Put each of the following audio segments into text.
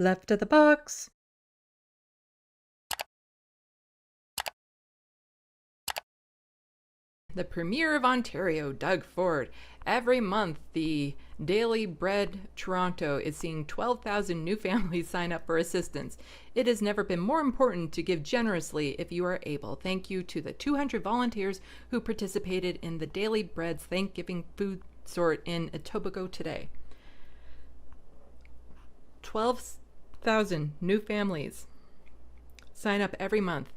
Left of the box. The Premier of Ontario, Doug Ford. Every month, the Daily Bread Toronto is seeing 12,000 new families sign up for assistance. It has never been more important to give generously if you are able. Thank you to the 200 volunteers who participated in the Daily Bread's Thanksgiving food sort in Etobicoke today. 12,000 new families sign up every month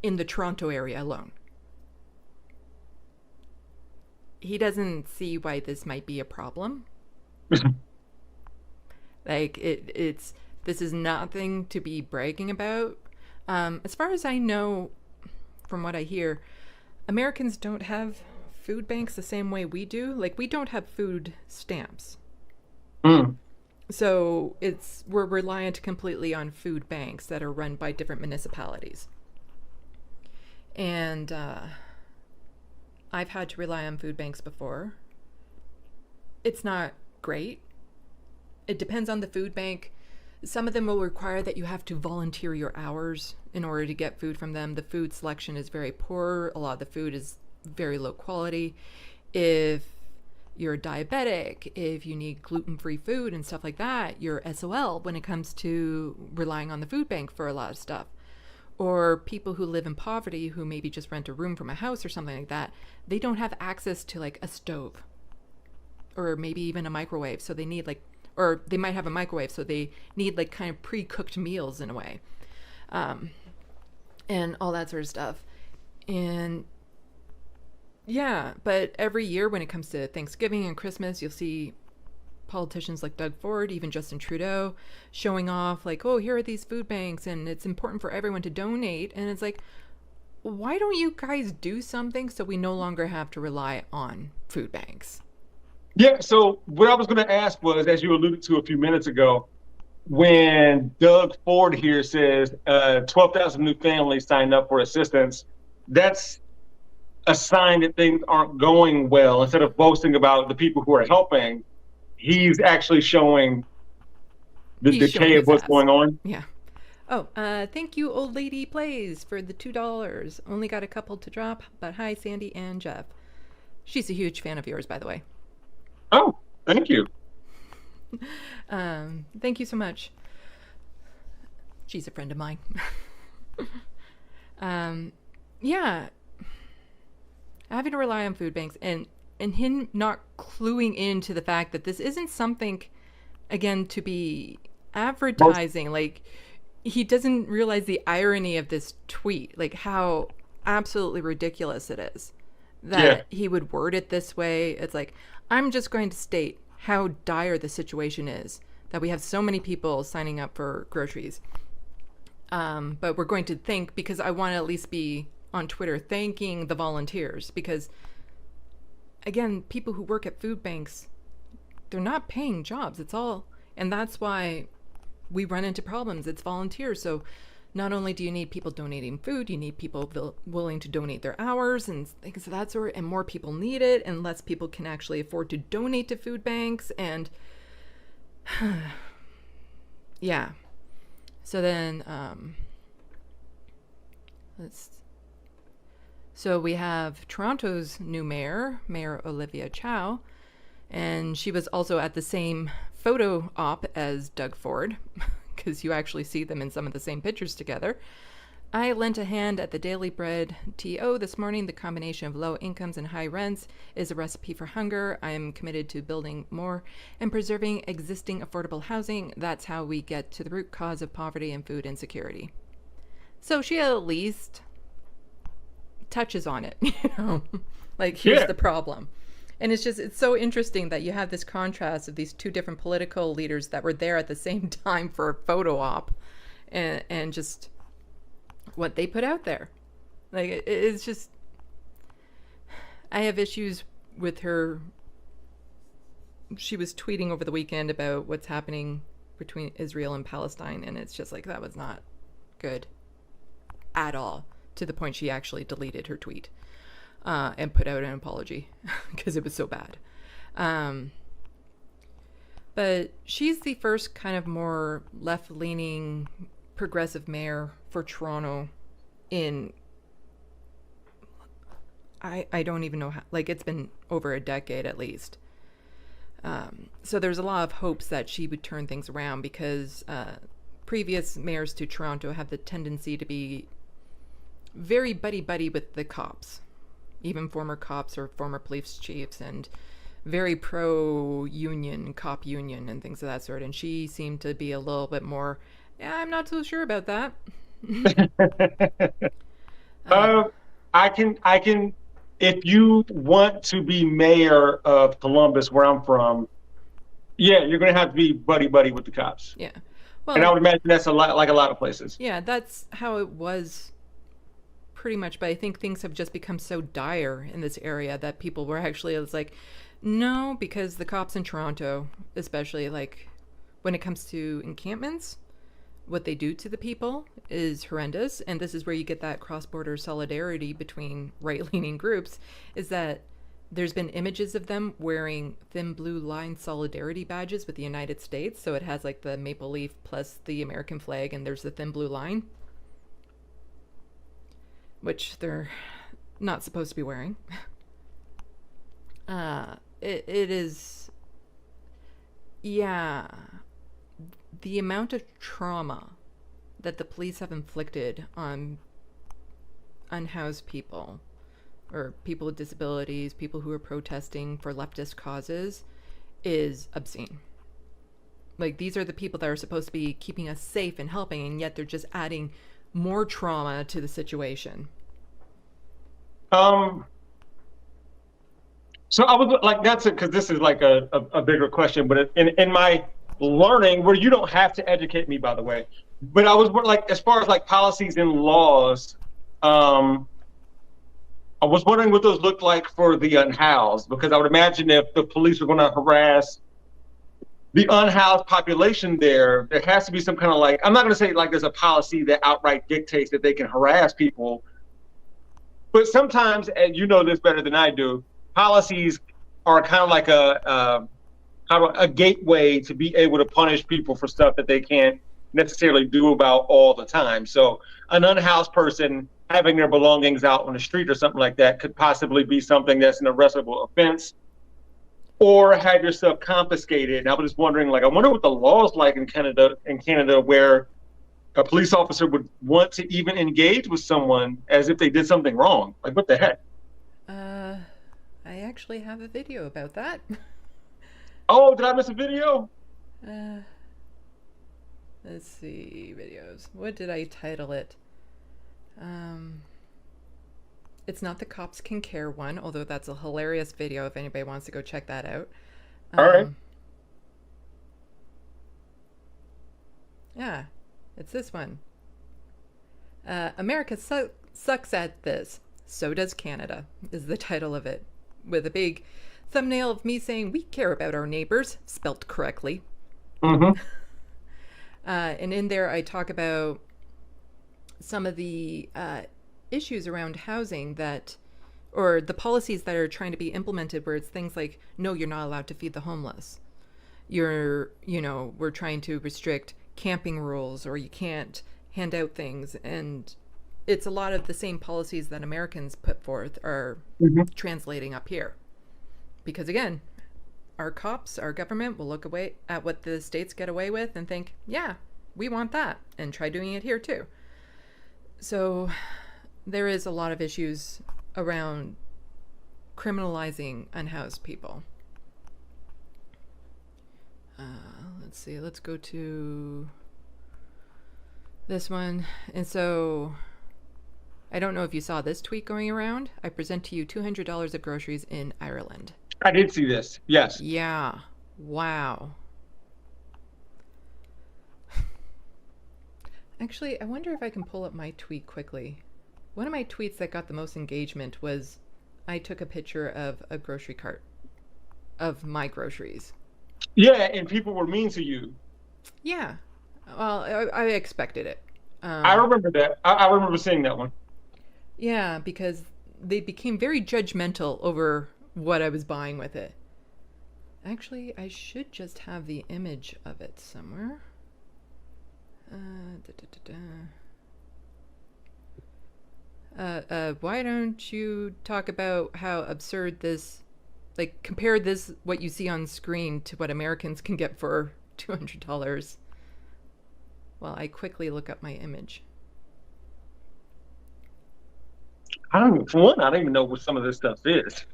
in the Toronto area alone. He doesn't see why this might be a problem. Like it's this is nothing to be bragging about. As far as I know, from what I hear, Americans don't have food banks the same way we do. Like, we don't have food stamps. So we're reliant completely on food banks that are run by different municipalities. And I've had to rely on food banks before. It's not great. It depends on the food bank. Some of them will require that you have to volunteer your hours in order to get food from them. The food selection is very poor. A lot of the food is very low quality. If you're diabetic, if you need gluten-free food and stuff like that, you're SOL when it comes to relying on the food bank for a lot of stuff. Or people who live in poverty who maybe just rent a room from a house or something like that, they don't have access to like a stove or maybe even a microwave. So they need or they might have a microwave, so they need like kind of pre-cooked meals in a way, and all that sort of stuff. And yeah, but every year when it comes to Thanksgiving and Christmas, you'll see politicians like Doug Ford, even Justin Trudeau, showing off like, oh, here are these food banks and it's important for everyone to donate. And it's like, why don't you guys do something so we no longer have to rely on food banks? Yeah, so what I was going to ask was, as you alluded to a few minutes ago, when Doug Ford here says 12,000 new families signed up for assistance, that's a sign that things aren't going well. Instead of boasting about the people who are helping, he's actually showing the He's showing decay of his what's ass. going on. Yeah. Oh, thank you, Old Lady Plays, for the $2. Only got a couple to drop, but hi, Sandy and Jeff. She's a huge fan of yours, by the way. Oh, thank you. Thank you so much. She's a friend of mine. Yeah, having to rely on food banks and him not cluing into the fact that this isn't something, again, to be Most, advertising. Like, he doesn't realize the irony of this tweet, like how absolutely ridiculous it is yeah, that he would word it this way. It's like, I'm just going to state how dire the situation is, that we have so many people signing up for groceries. But we're going to think, because I want to at least be on Twitter thanking the volunteers, because again, people who work at food banks, they're not paying jobs. It's all, and that's why we run into problems. It's volunteers. So not only do you need people donating food, you need people willing to donate their hours and things of that sort, and more people need it, and less people can actually afford to donate to food banks. And yeah. So then, so we have Toronto's new mayor, Mayor Olivia Chow, and she was also at the same photo op as Doug Ford, because you actually see them in some of the same pictures together. I lent a hand at the Daily Bread TO this morning. The combination of low incomes and high rents is a recipe for hunger. I am committed to building more and preserving existing affordable housing. That's how we get to the root cause of poverty and food insecurity. So she at least touches on it, like, here's yeah. the problem. And it's so interesting that you have this contrast of these two different political leaders that were there at the same time for a photo op, and just what they put out there. Like, it's just, I have issues with her. She was tweeting over the weekend about what's happening between Israel and Palestine, and it's just like, that was not good at all, to the point she actually deleted her tweet and put out an apology because it was so bad. But she's the first kind of more left-leaning progressive mayor for Toronto in I don't even know how, like, it's been over a decade at least. So there's a lot of hopes that she would turn things around because previous mayors to Toronto have the tendency to be very buddy-buddy with the cops, even former cops or former police chiefs, and very pro-union, cop union, and things of that sort. And she seemed to be a little bit more, yeah, I'm not so sure about that. uh, I can, if you want to be mayor of Columbus, where I'm from, yeah, you're going to have to be buddy buddy with the cops. Yeah. And I Well, would imagine that's a lot, like a lot of places. yeah, that's how it was pretty much. But I think things have just become so dire in this area that people were actually, it's like, no, because the cops in Toronto, especially like when it comes to encampments, what they do to the people is horrendous. And this is where you get that cross-border solidarity between right-leaning groups, is that there's been images of them wearing thin blue line solidarity badges with the United States. So it has like the maple leaf plus the American flag, and there's the thin blue line, which they're not supposed to be wearing. It is, yeah, the amount of trauma that the police have inflicted on unhoused people or people with disabilities, people who are protesting for leftist causes, is obscene. Like, these are the people that are supposed to be keeping us safe and helping, and yet they're just adding more trauma to the situation. Um, so I was like, that's it, because this is like a bigger question, but in my learning, where you don't have to educate me, by the way, but I was like, as far as like policies and laws, I was wondering what those looked like for the unhoused, because I would imagine if the police were going to harass the unhoused population there, there has to be some kind of, like, I'm not going to say like there's a policy that outright dictates that they can harass people, but sometimes, and you know this better than I do, policies are kind of like a gateway to be able to punish people for stuff that they can't necessarily do about all the time. So an unhoused person having their belongings out on the street or something like that could possibly be something that's an arrestable offense, or have your stuff confiscated. And I was just wondering, like, I wonder what the law is like in Canada, where a police officer would want to even engage with someone as if they did something wrong. Like, what the heck? I actually have a video about that. Oh, did I miss a video? uh, let's see, videos. What did I title it? It's not the cops can care one, although that's a hilarious video if anybody wants to go check that out. All right. Yeah, it's this one. America sucks at this. So does Canada, is the title of it, with a big thumbnail of me saying, we care about our neighbors, spelt correctly. Mm-hmm. And in there, I talk about some of the issues around housing that, or the policies that are trying to be implemented, where it's things like, no, you're not allowed to feed the homeless. We're trying to restrict camping rules, or you can't hand out things. And it's a lot of the same policies that Americans put forth are translating up here. Because again, our cops, our government will look away at what the states get away with and think, yeah, we want that, and try doing it here too. So there is a lot of issues around criminalizing unhoused people. Let's see, let's go to this one. And so I don't know if you saw this tweet going around. I present to you $200 of groceries in Ireland. I did see this. Yes. Yeah. Wow. Actually, I wonder if I can pull up my tweet quickly. One of my tweets that got the most engagement was I took a picture of a grocery cart of my groceries. Yeah, and people were mean to you. Yeah. Well, I expected it. I remember that. I remember seeing that one. Yeah, because they became very judgmental over what I was buying with it. Actually, I should just have the image of it somewhere. Da, da, da, da. Why don't you talk about how absurd this, like, compare this, what you see on screen, to what Americans can get for $200 while I quickly look up my image. For one, I don't even know what some of this stuff is.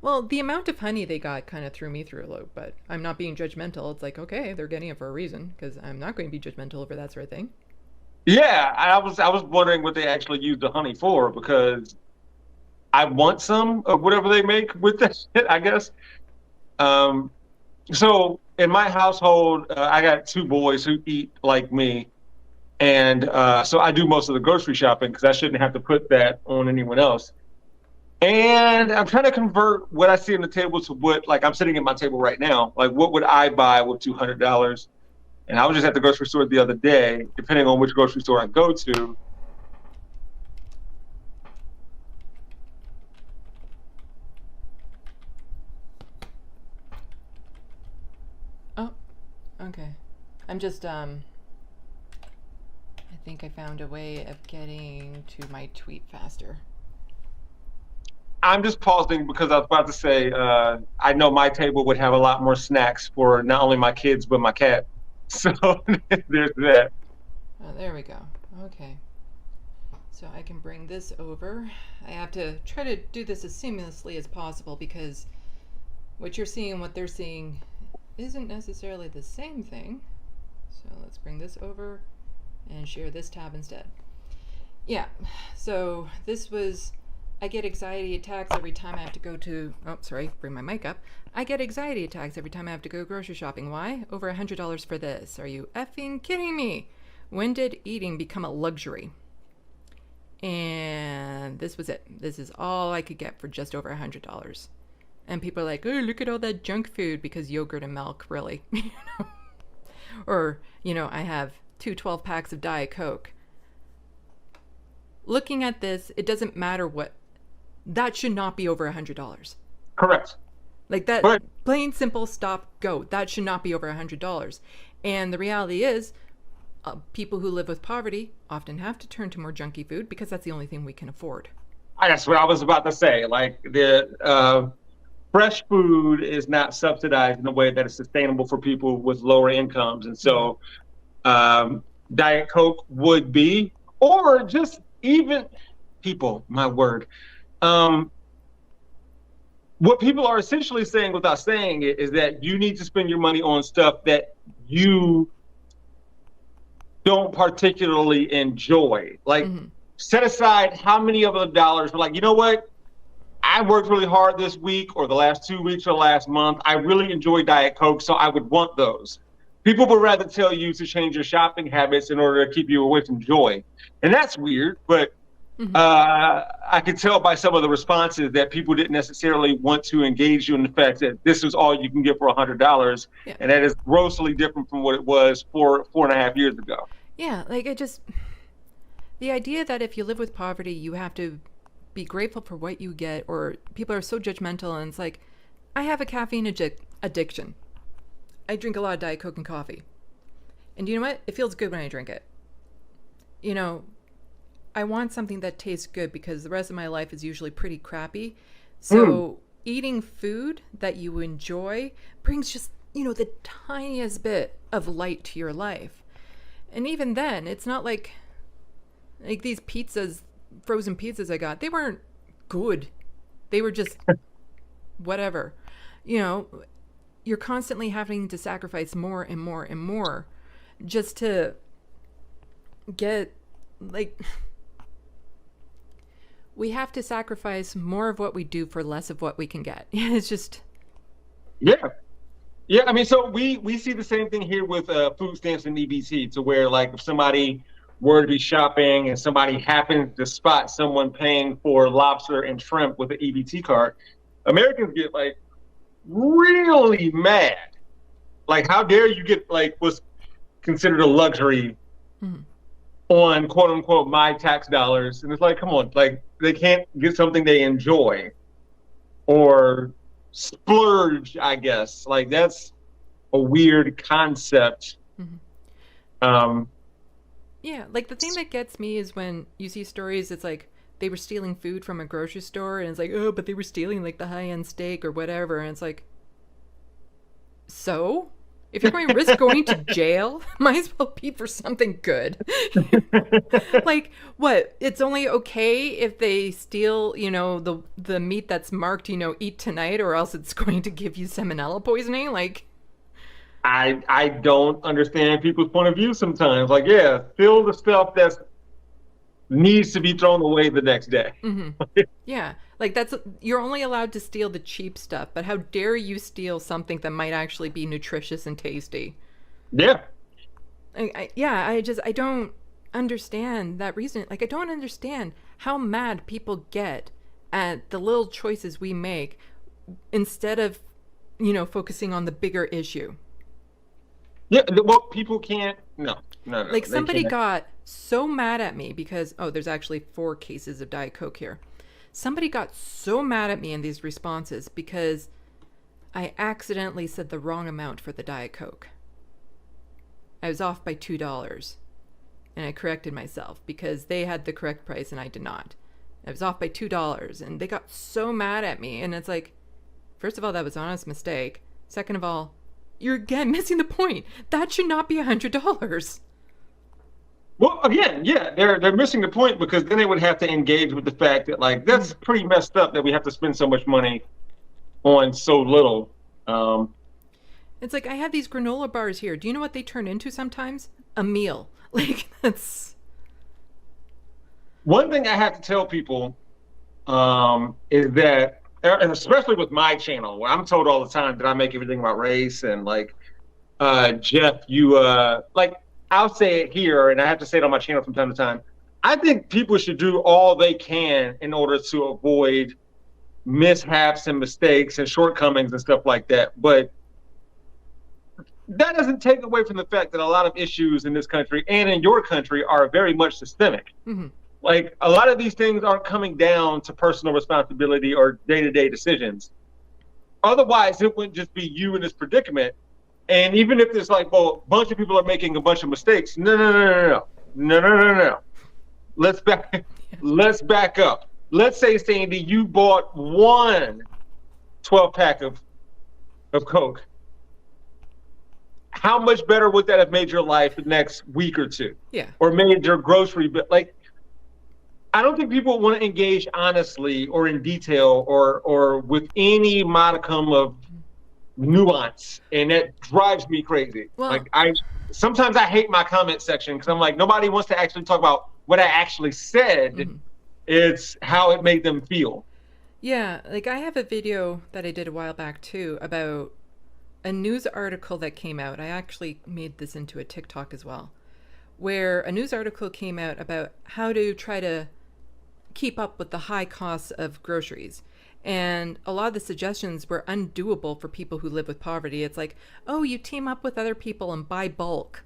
Well, the amount of honey they got kind of threw me through a loop, but I'm not being judgmental. It's like, okay, they're getting it for a reason, because I'm not going to be judgmental over that sort of thing. Yeah, I was wondering what they actually use the honey for because I want some of whatever they make with that shit, I guess. Um, so in my household, I got two boys who eat like me, and so I do most of the grocery shopping because I shouldn't have to put that on anyone else. And I'm trying to convert what I see on the table to what, like, I'm sitting at my table right now. Like, what would I buy with $200? And I was just at the grocery store the other day, depending on which grocery store I go to. Oh, okay. I'm just, I think I found a way of getting to my tweet faster. I'm just pausing because I was about to say, I know my table would have a lot more snacks for not only my kids, but my cat. So there's that. Oh, there we go. Okay. So I can bring this over. I have to try to do this as seamlessly as possible because what you're seeing and what they're seeing isn't necessarily the same thing. So let's bring this over and share this tab instead. Yeah, so this was, I get anxiety attacks every time I have to go to, oh, sorry, bring my mic up. I get anxiety attacks every time I have to go grocery shopping. Why? Over $100 for this. Are you effing kidding me? When did eating become a luxury? And this was it. This is all I could get for just over $100. And people are like, oh, look at all that junk food because yogurt and milk, really. Or, I have 12 packs of Diet Coke. Looking at this, it doesn't matter what, that should not be over $100. Correct. Like that, plain simple, stop, go. That should not be over $100. And the reality is, people who live with poverty often have to turn to more junky food because that's the only thing we can afford. That's what I was about to say. Like the fresh food is not subsidized in a way that is sustainable for people with lower incomes. And so Diet Coke would be, or just even people, my word. What people are essentially saying without saying it is that you need to spend your money on stuff that you don't particularly enjoy. Like, set aside how many of the dollars are like, you know what? I worked really hard this week or the last 2 weeks or last month. I really enjoy Diet Coke, so I would want those. People would rather tell you to change your shopping habits in order to keep you away from joy. And that's weird, but I could tell by some of the responses that people didn't necessarily want to engage you in the fact that this is all you can get for $100. Yeah. And that is grossly different from what it was 4.5 years ago. Yeah, like the idea that if you live with poverty, you have to be grateful for what you get, or people are so judgmental, and it's like, I have a caffeine addiction. I drink a lot of Diet Coke and coffee. And you know what? It feels good when I drink it. I want something that tastes good because the rest of my life is usually pretty crappy. So eating food that you enjoy brings just, the tiniest bit of light to your life. And even then, it's not like these pizzas, frozen pizzas I got, they weren't good. They were just whatever. You're constantly having to sacrifice more and more and more just to get, we have to sacrifice more of what we do for less of what we can get. It's just... Yeah, I mean, so we see the same thing here with food stamps and EBT, to where, like, if somebody were to be shopping and somebody happens to spot someone paying for lobster and shrimp with an EBT card, Americans get, like, really mad. Like, how dare you get, like, what's considered a luxury on, quote unquote, my tax dollars. And it's like, come on, like, they can't get something they enjoy, or splurge, I guess. Like that's a weird concept. Mhm. Um, Yeah, like the thing that gets me is when you see stories, it's like they were stealing food from a grocery store, and it's like, oh, but they were stealing like the high end steak or whatever. And it's like, so? If you're going to risk going to jail, might as well be for something good. Like, what? It's only okay if they steal, the meat that's marked, eat tonight, or else it's going to give you salmonella poisoning. Like, I don't understand people's point of view sometimes. Like, yeah, steal the stuff that needs to be thrown away the next day. mm-hmm. Yeah, like you're only allowed to steal the cheap stuff, but how dare you steal something that might actually be nutritious and tasty? Yeah. I don't understand that reason. Like, I don't understand how mad people get at the little choices we make instead of, focusing on the bigger issue. Yeah, well, people can't. No, no, no. Like, They somebody can't. got so mad at me because, there's actually 4 cases of Diet Coke here. Somebody got so mad at me in these responses because I accidentally said the wrong amount for the Diet Coke. I was off by $2. And I corrected myself because they had the correct price and I did not. I was off by $2 and they got so mad at me. And it's like, first of all, that was an honest mistake. Second of all, you're again missing the point. That should not be $100. Well, again, yeah, they're missing the point because then they would have to engage with the fact that like that's pretty messed up that we have to spend so much money on so little. It's like, I have these granola bars here. Do you know what they turn into sometimes? A meal. Like, that's... One thing I have to tell people is that, and especially with my channel, where I'm told all the time that I make everything about race and like, Jeff, you like, I'll say it here, and I have to say it on my channel from time to time. I think people should do all they can in order to avoid mishaps and mistakes and shortcomings and stuff like that. But that doesn't take away from the fact that a lot of issues in this country and in your country are very much systemic. Mm-hmm. Like a lot of these things aren't coming down to personal responsibility or day-to-day decisions. Otherwise, it wouldn't just be you in this predicament. And even if there's like, well, a bunch of people are making a bunch of mistakes. No. Let's back up. Let's say, Sandy, you bought one 12-pack of Coke. How much better would that have made your life the next week or two? Yeah. Or made your grocery bill? Like, I don't think people want to engage honestly or in detail or with any modicum of nuance, and that drives me crazy. Well, like sometimes I hate my comment section because I'm like, nobody wants to actually talk about what I actually said. Mm-hmm. It's how it made them feel. Yeah, like I have a video that I did a while back too about a news article that came out. I actually made this into a TikTok as well, where a news article came out about how to try to keep up with the high costs of groceries. And a lot of the suggestions were undoable for people who live with poverty. It's like, oh, you team up with other people and buy bulk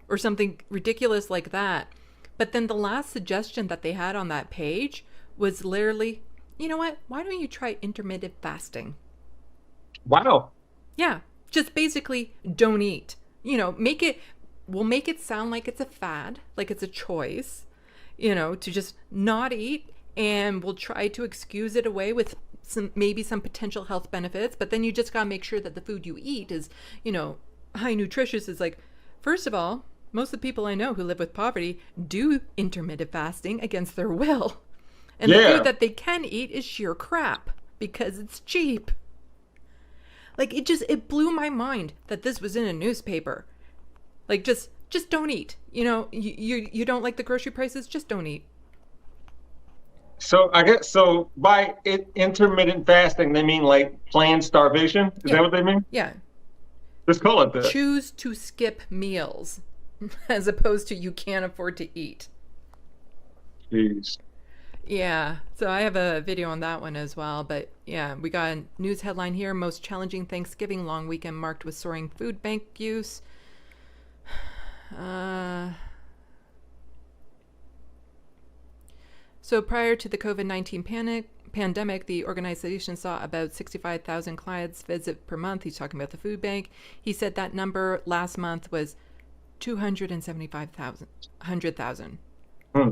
or something ridiculous like that. But then the last suggestion that they had on that page was literally, you know what? Why don't you try intermittent fasting? Wow. Yeah, just basically don't eat. We'll make it sound like it's a fad, like it's a choice, to just not eat, and we'll try to excuse it away with maybe some potential health benefits, but then you just gotta make sure that the food you eat is, high nutritious. Is like, first of all, most of the people I know who live with poverty do intermittent fasting against their will. And the food that they can eat is sheer crap because it's cheap. Like, it blew my mind that this was in a newspaper. Like, just don't eat. You don't like the grocery prices, just don't eat. So I guess by intermittent fasting, they mean like planned starvation. Is that what they mean? Yeah. Just call it that. Choose to skip meals as opposed to you can't afford to eat. Jeez. Yeah. So I have a video on that one as well. But yeah, we got a news headline here. Most challenging Thanksgiving long weekend marked with soaring food bank use. So prior to the COVID-19 pandemic, the organization saw about 65,000 clients visit per month. He's talking about the food bank. He said that number last month was 275,000, 100,000. Hmm.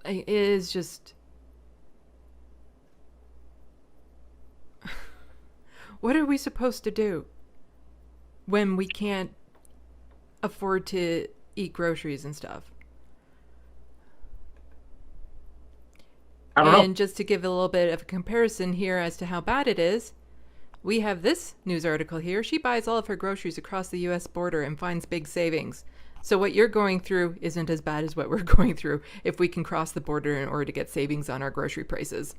It is just... What are we supposed to do when we can't afford to eat groceries and stuff? I don't know. And just to give a little bit of a comparison here as to how bad it is, we have this news article here. She buys all of her groceries across the U.S. border and finds big savings. So what you're going through isn't as bad as what we're going through if we can cross the border in order to get savings on our grocery prices.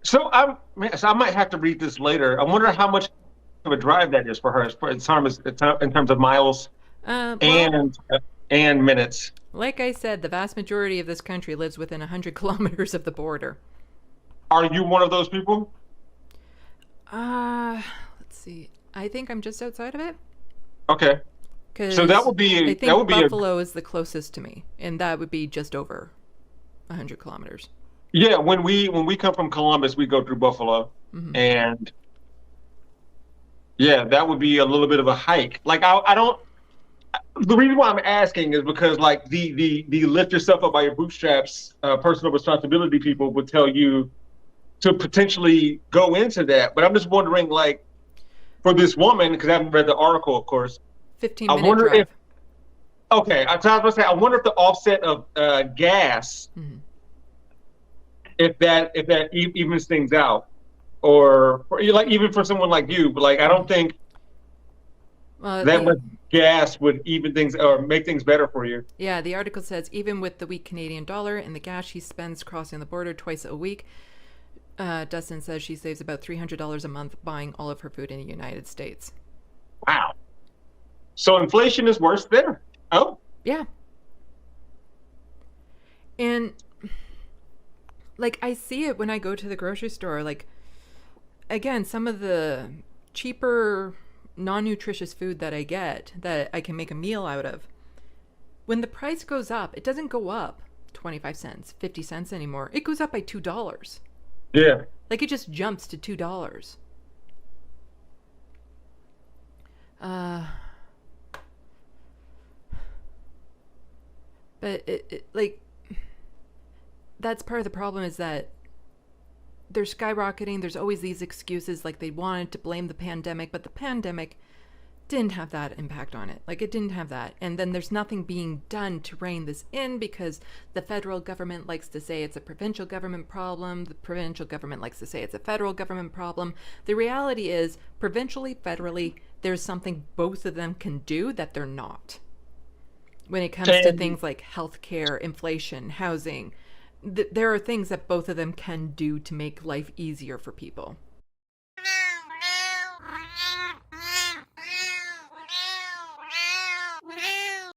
So I might have to read this later. I wonder how much of a drive that is for her in terms of miles Well, and minutes. like I said, the vast majority of this country lives within 100 kilometers of the border. Are you one of those people? Let's see. I think I'm just outside of it. Okay. So that would be I think Buffalo is the closest to me, and that would be just over 100 kilometers. Yeah, when we come from Columbus, we go through Buffalo, and yeah, that would be a little bit of a hike. Like I don't. The reason why I'm asking is because like the lift yourself up by your bootstraps, personal responsibility people would tell you to potentially go into that. But I'm just wondering, like, for this woman, because I haven't read the article, of course. 15-minute I wonder drive. Okay, I was going to say, I wonder if the offset of gas, if that evens things out, or like even for someone like you, but like I don't think that much gas would even things or make things better for you. Yeah, the article says even with the weak Canadian dollar and the gas she spends crossing the border twice a week, Dustin says she saves about $300 a month buying all of her food in the United States. Wow. So inflation is worse there. Oh. Yeah. And like I see it when I go to the grocery store. Like, again, some of the cheaper, non-nutritious food that I get that I can make a meal out of, when the price goes up, it doesn't go up 25 cents, 50 cents anymore. It goes up by $2. Yeah. Like it just jumps to $2. But it like that's part of the problem is that they're skyrocketing. There's always these excuses like they wanted to blame the pandemic, but the pandemic didn't have that impact on it. Like it didn't have that. And then there's nothing being done to rein this in because the federal government likes to say it's a provincial government problem. The provincial government likes to say it's a federal government problem. The reality is provincially, federally, there's something both of them can do that they're not. When it comes to things like healthcare, inflation, housing, there are things that both of them can do to make life easier for people.